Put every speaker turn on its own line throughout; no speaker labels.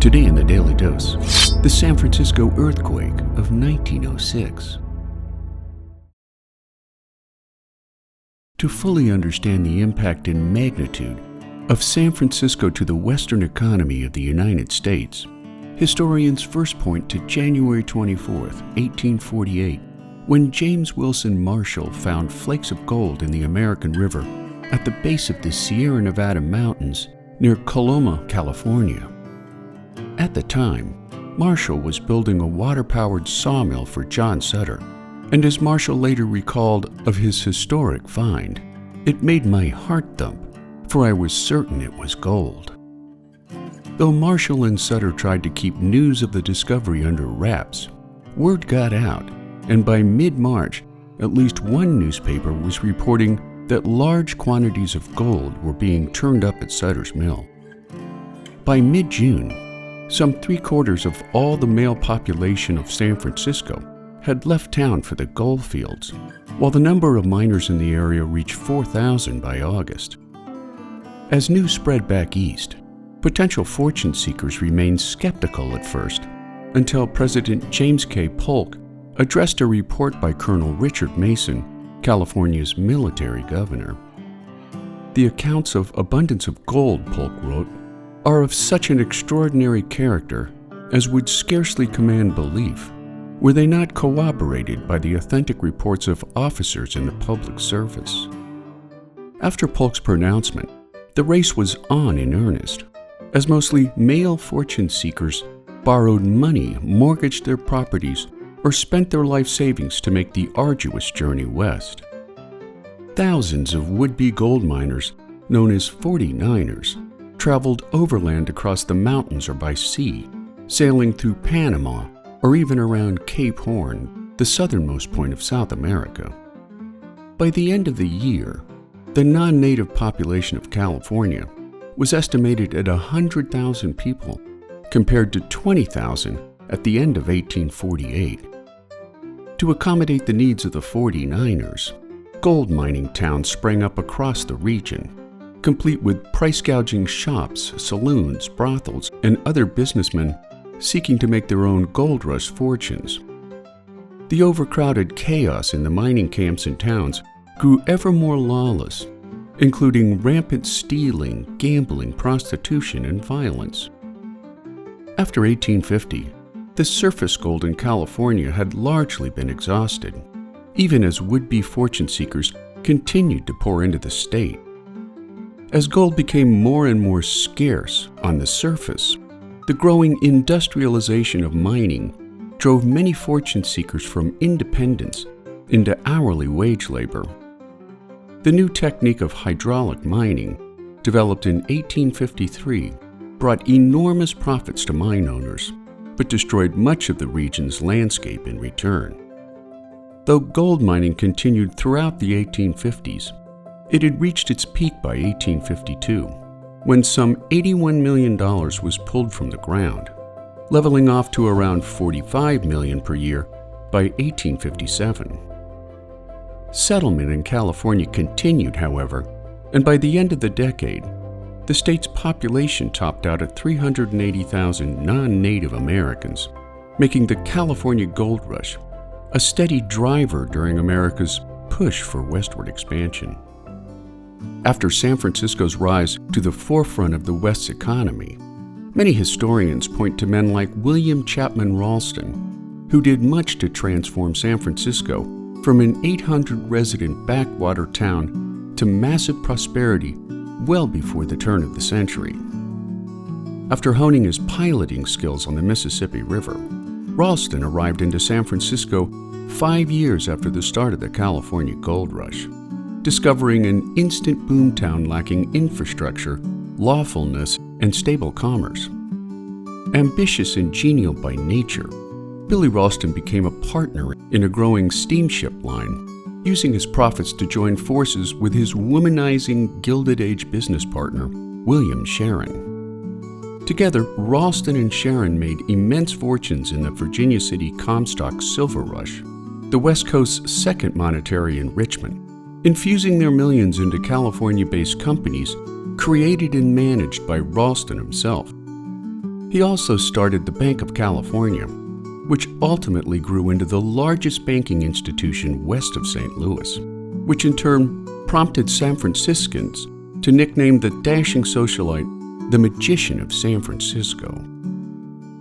Today in the Daily Dose, the San Francisco earthquake of 1906. To fully understand the impact and magnitude of San Francisco to the Western economy of the United States, historians first point to January 24, 1848, when James Wilson Marshall found flakes of gold in the American River at the base of the Sierra Nevada mountains near Coloma, California. At the time, Marshall was building a water-powered sawmill for John Sutter, and as Marshall later recalled of his historic find, "It made my heart thump, for I was certain it was gold." Though Marshall and Sutter tried to keep news of the discovery under wraps, word got out, and by mid-March, at least one newspaper was reporting that large quantities of gold were being turned up at Sutter's mill. By mid-June, some 3/4 of all the male population of San Francisco had left town for the gold fields, while the number of miners in the area reached 4,000 by August. As news spread back east, potential fortune seekers remained skeptical at first, until President James K. Polk addressed a report by Colonel Richard Mason, California's military governor. The accounts of abundance of gold, Polk wrote, are of such an extraordinary character as would scarcely command belief, were they not corroborated by the authentic reports of officers in the public service. After Polk's pronouncement, the race was on in earnest, as mostly male fortune seekers borrowed money, mortgaged their properties, or spent their life savings to make the arduous journey west. Thousands of would-be gold miners, known as 49ers, traveled overland across the mountains or by sea, sailing through Panama or even around Cape Horn, the southernmost point of South America. By the end of the year, the non-native population of California was estimated at 100,000 people, compared to 20,000 at the end of 1848. To accommodate the needs of the 49ers, gold mining towns sprang up across the region, complete with price-gouging shops, saloons, brothels, and other businessmen seeking to make their own gold rush fortunes. The overcrowded chaos in the mining camps and towns grew ever more lawless, including rampant stealing, gambling, prostitution, and violence. After 1850, the surface gold in California had largely been exhausted, even as would-be fortune seekers continued to pour into the state. As gold became more and more scarce on the surface, the growing industrialization of mining drove many fortune seekers from independence into hourly wage labor. The new technique of hydraulic mining, developed in 1853, brought enormous profits to mine owners, but destroyed much of the region's landscape in return. Though gold mining continued throughout the 1850s, it had reached its peak by 1852, when some $81 million was pulled from the ground, leveling off to around $45 million per year by 1857. Settlement in California continued, however, and by the end of the decade, the state's population topped out at 380,000 non-Native Americans, making the California Gold Rush a steady driver during America's push for westward expansion. After San Francisco's rise to the forefront of the West's economy, many historians point to men like William Chapman Ralston, who did much to transform San Francisco from an 800-resident backwater town to massive prosperity well before the turn of the century. After honing his piloting skills on the Mississippi River, Ralston arrived into San Francisco 5 years after the start of the California Gold Rush, discovering an instant boomtown lacking infrastructure, lawfulness, and stable commerce. Ambitious and genial by nature, Billy Ralston became a partner in a growing steamship line, using his profits to join forces with his womanizing Gilded Age business partner, William Sharon. Together, Ralston and Sharon made immense fortunes in the Virginia City Comstock Silver Rush, the West Coast's second monetary enrichment, infusing their millions into California-based companies created and managed by Ralston himself. He also started the Bank of California, which ultimately grew into the largest banking institution west of St. Louis, which in turn prompted San Franciscans to nickname the dashing socialite the Magician of San Francisco.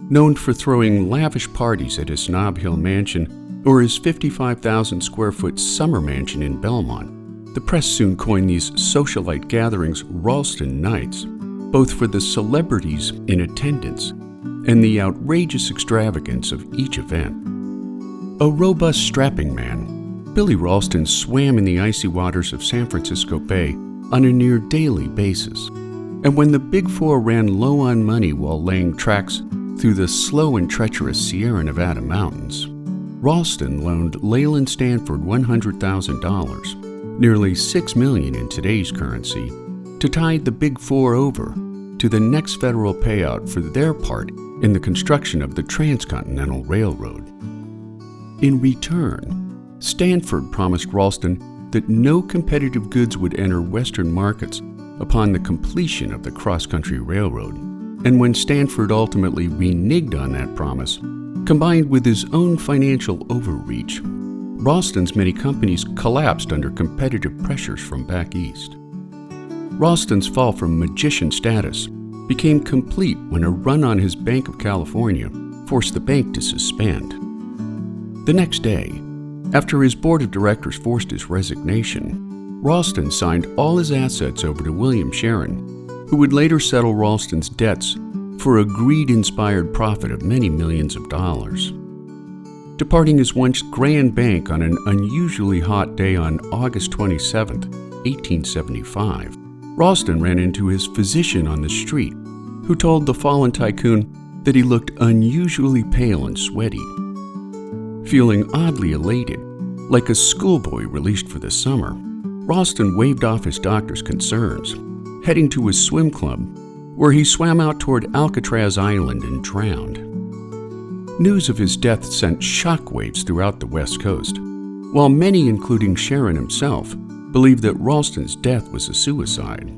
Known for throwing lavish parties at his Nob Hill mansion or his 55,000 square foot summer mansion in Belmont, the press soon coined these socialite gatherings Ralston Nights, both for the celebrities in attendance and the outrageous extravagance of each event. A robust, strapping man, Billy Ralston swam in the icy waters of San Francisco Bay on a near daily basis. And when the Big Four ran low on money while laying tracks through the slow and treacherous Sierra Nevada mountains, Ralston loaned Leland Stanford $100,000, nearly $6 million in today's currency, to tide the Big Four over to the next federal payout for their part in the construction of the Transcontinental Railroad. In return, Stanford promised Ralston that no competitive goods would enter Western markets upon the completion of the cross-country railroad, and when Stanford ultimately reneged on that promise, combined with his own financial overreach, Ralston's many companies collapsed under competitive pressures from back east. Ralston's fall from magician status became complete when a run on his Bank of California forced the bank to suspend. The next day, after his board of directors forced his resignation, Ralston signed all his assets over to William Sharon, who would later settle Ralston's debts for a greed-inspired profit of many millions of dollars. Departing his once grand bank on an unusually hot day on August 27, 1875, Ralston ran into his physician on the street, who told the fallen tycoon that he looked unusually pale and sweaty. Feeling oddly elated, like a schoolboy released for the summer, Ralston waved off his doctor's concerns, heading to his swim club, where he swam out toward Alcatraz Island and drowned. News of his death sent shockwaves throughout the West Coast, while many, including Sharon himself, believed that Ralston's death was a suicide.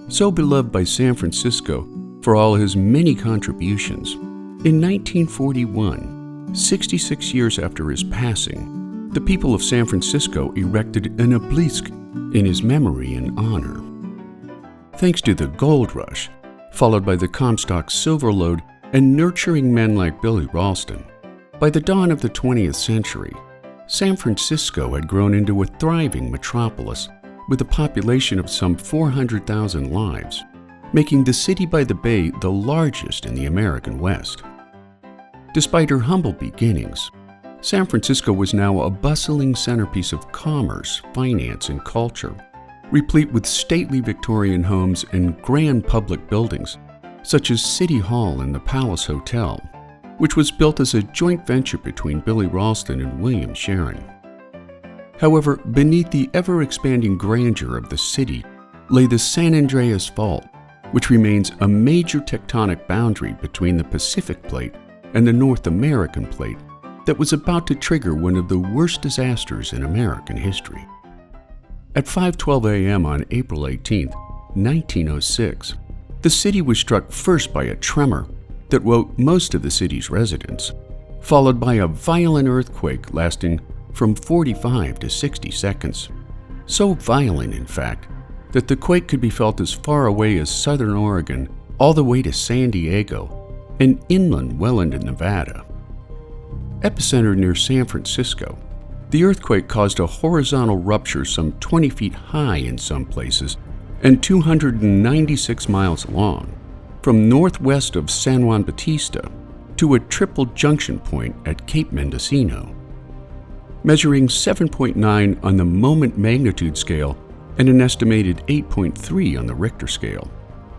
So beloved by San Francisco for all his many contributions, in 1941, 66 years after his passing, the people of San Francisco erected an obelisk in his memory and honor. Thanks to the gold rush, followed by the Comstock silver lode and nurturing men like Billy Ralston, by the dawn of the 20th century, San Francisco had grown into a thriving metropolis with a population of some 400,000 lives, making the city by the bay the largest in the American West. Despite her humble beginnings, San Francisco was now a bustling centerpiece of commerce, finance, and culture, replete with stately Victorian homes and grand public buildings, such as City Hall and the Palace Hotel, which was built as a joint venture between Billy Ralston and William Sharon. However, beneath the ever-expanding grandeur of the city lay the San Andreas Fault, which remains a major tectonic boundary between the Pacific Plate and the North American Plate that was about to trigger one of the worst disasters in American history. At 5:12 a.m. on April 18, 1906, the city was struck first by a tremor that woke most of the city's residents, followed by a violent earthquake lasting from 45 to 60 seconds. So violent, in fact, that the quake could be felt as far away as southern Oregon all the way to San Diego and inland well into Nevada. Epicentered near San Francisco, the earthquake caused a horizontal rupture some 20 feet high in some places and 296 miles long, from northwest of San Juan Bautista to a triple junction point at Cape Mendocino. Measuring 7.9 on the moment magnitude scale and an estimated 8.3 on the Richter scale,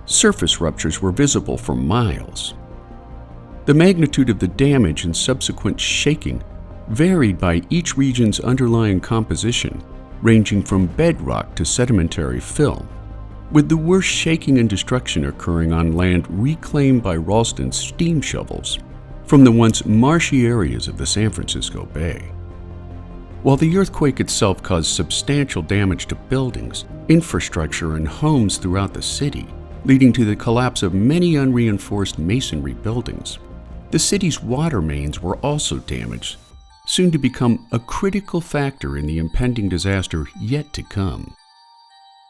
surface ruptures were visible for miles. The magnitude of the damage and subsequent shaking varied by each region's underlying composition, ranging from bedrock to sedimentary fill, with the worst shaking and destruction occurring on land reclaimed by Ralston's steam shovels from the once marshy areas of the San Francisco Bay. While the earthquake itself caused substantial damage to buildings, infrastructure, and homes throughout the city, leading to the collapse of many unreinforced masonry buildings. The city's water mains were also damaged, soon to become a critical factor in the impending disaster yet to come.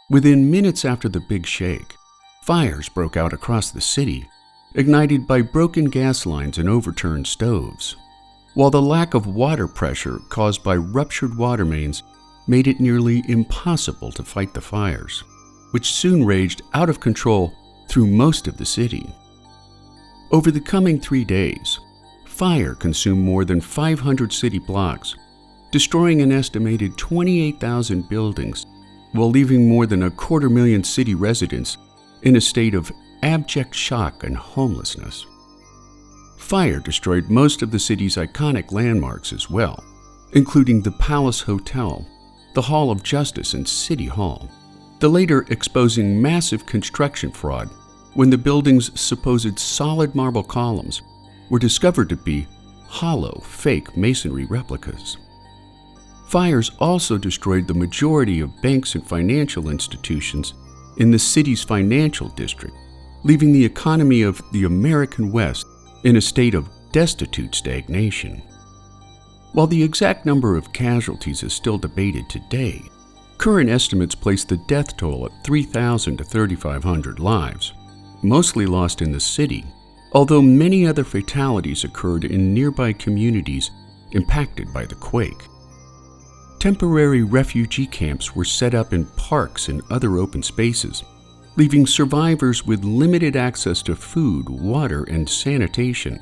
Within minutes after the big shake, fires broke out across the city, ignited by broken gas lines and overturned stoves, while the lack of water pressure caused by ruptured water mains made it nearly impossible to fight the fires, which soon raged out of control through most of the city. Over the coming 3 days, fire consumed more than 500 city blocks, destroying an estimated 28,000 buildings, while leaving more than 250,000 city residents in a state of abject shock and homelessness. Fire destroyed most of the city's iconic landmarks as well, including the Palace Hotel, the Hall of Justice, and City Hall, the later exposing massive construction fraud when the building's supposed solid marble columns were discovered to be hollow, fake masonry replicas. Fires also destroyed the majority of banks and financial institutions in the city's financial district, leaving the economy of the American West in a state of destitute stagnation. While the exact number of casualties is still debated today, current estimates place the death toll at 3,000 to 3,500 lives, mostly lost in the city, although many other fatalities occurred in nearby communities impacted by the quake. Temporary refugee camps were set up in parks and other open spaces, leaving survivors with limited access to food, water, and sanitation,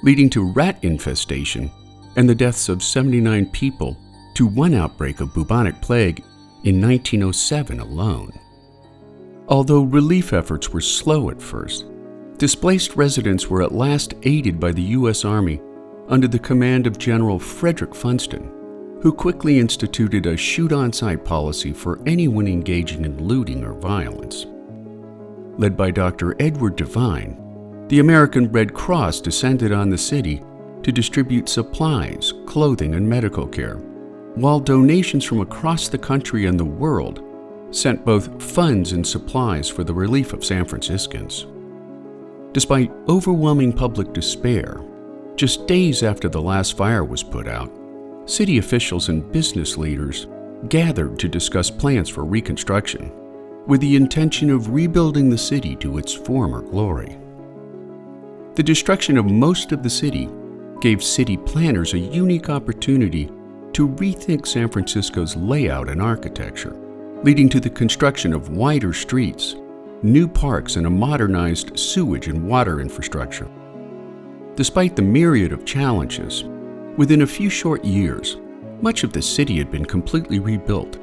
leading to rat infestation and the deaths of 79 people to one outbreak of bubonic plague in 1907 alone. Although relief efforts were slow at first, displaced residents were at last aided by the U.S. Army under the command of General Frederick Funston, who quickly instituted a shoot-on-sight policy for anyone engaging in looting or violence. Led by Dr. Edward Devine, the American Red Cross descended on the city to distribute supplies, clothing, and medical care, while donations from across the country and the world sent both funds and supplies for the relief of San Franciscans. Despite overwhelming public despair, just days after the last fire was put out, city officials and business leaders gathered to discuss plans for reconstruction, with the intention of rebuilding the city to its former glory. The destruction of most of the city gave city planners a unique opportunity to rethink San Francisco's layout and architecture, leading to the construction of wider streets, new parks, and a modernized sewage and water infrastructure. Despite the myriad of challenges, within a few short years, much of the city had been completely rebuilt,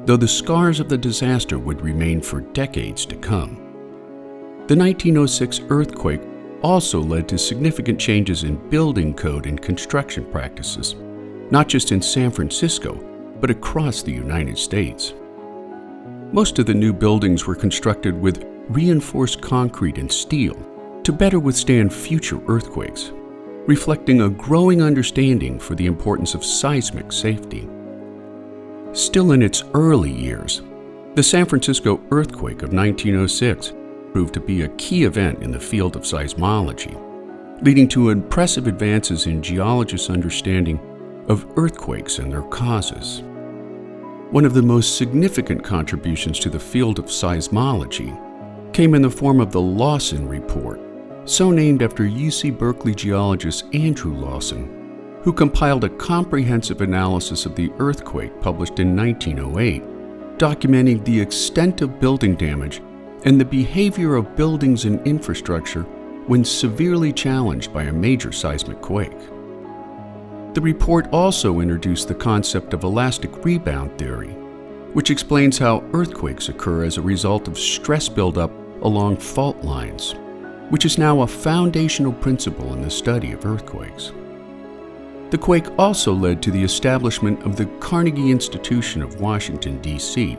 though the scars of the disaster would remain for decades to come. The 1906 earthquake also led to significant changes in building code and construction practices, not just in San Francisco, but across the United States. Most of the new buildings were constructed with reinforced concrete and steel to better withstand future earthquakes, reflecting a growing understanding for the importance of seismic safety. Still in its early years, the San Francisco earthquake of 1906 proved to be a key event in the field of seismology, leading to impressive advances in geologists' understanding of earthquakes and their causes. One of the most significant contributions to the field of seismology came in the form of the Lawson Report, so named after UC Berkeley geologist Andrew Lawson, who compiled a comprehensive analysis of the earthquake published in 1908, documenting the extent of building damage and the behavior of buildings and infrastructure when severely challenged by a major seismic quake. The report also introduced the concept of elastic rebound theory, which explains how earthquakes occur as a result of stress buildup along fault lines, which is now a foundational principle in the study of earthquakes. The quake also led to the establishment of the Carnegie Institution of Washington, D.C.,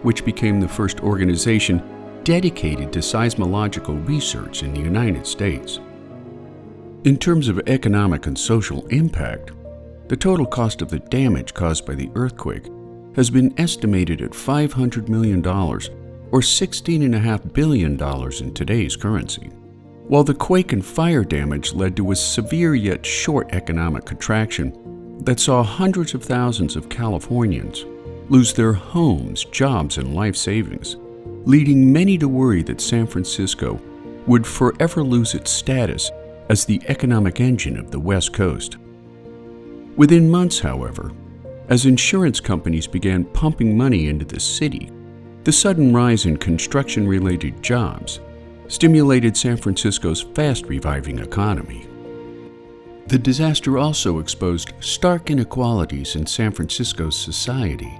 which became the first organization dedicated to seismological research in the United States. In terms of economic and social impact, the total cost of the damage caused by the earthquake has been estimated at $500 million, or or $16.5 billion in today's currency. While the quake and fire damage led to a severe yet short economic contraction that saw hundreds of thousands of Californians lose their homes, jobs, and life savings, leading many to worry that San Francisco would forever lose its status as the economic engine of the West Coast. Within months, however, as insurance companies began pumping money into the city, the sudden rise in construction-related jobs stimulated San Francisco's fast-reviving economy. The disaster also exposed stark inequalities in San Francisco's society,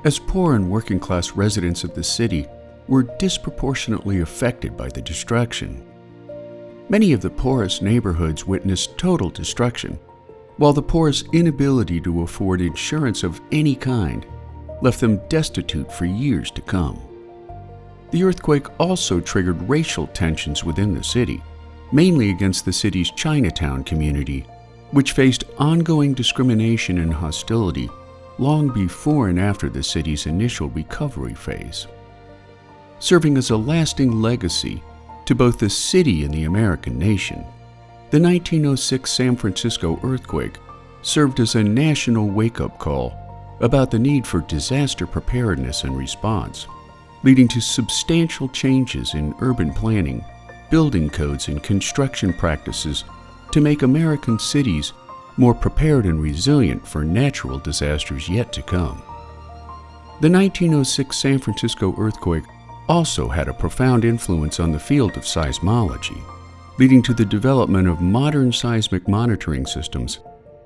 as poor and working-class residents of the city were disproportionately affected by the destruction. Many of the poorest neighborhoods witnessed total destruction, while the poor's inability to afford insurance of any kind left them destitute for years to come. The earthquake also triggered racial tensions within the city, mainly against the city's Chinatown community, which faced ongoing discrimination and hostility long before and after the city's initial recovery phase. Serving as a lasting legacy to both the city and the American nation, the 1906 San Francisco earthquake served as a national wake-up call about the need for disaster preparedness and response, leading to substantial changes in urban planning, building codes, and construction practices to make American cities more prepared and resilient for natural disasters yet to come. The 1906 San Francisco earthquake also had a profound influence on the field of seismology, leading to the development of modern seismic monitoring systems,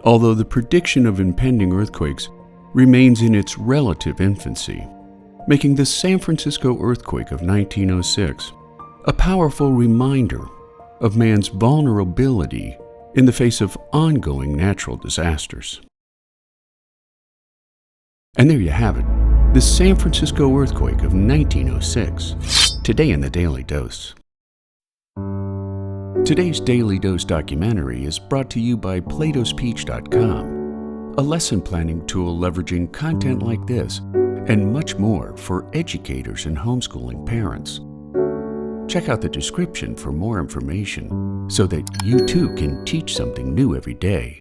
although the prediction of impending earthquakes remains in its relative infancy, making the San Francisco earthquake of 1906 a powerful reminder of man's vulnerability in the face of ongoing natural disasters. And there you have it, the San Francisco earthquake of 1906, today in the Daily Dose. Today's Daily Dose documentary is brought to you by PlatoSpeech.com, a lesson planning tool leveraging content like this and much more for educators and homeschooling parents. Check out the description for more information so that you too can teach something new every day.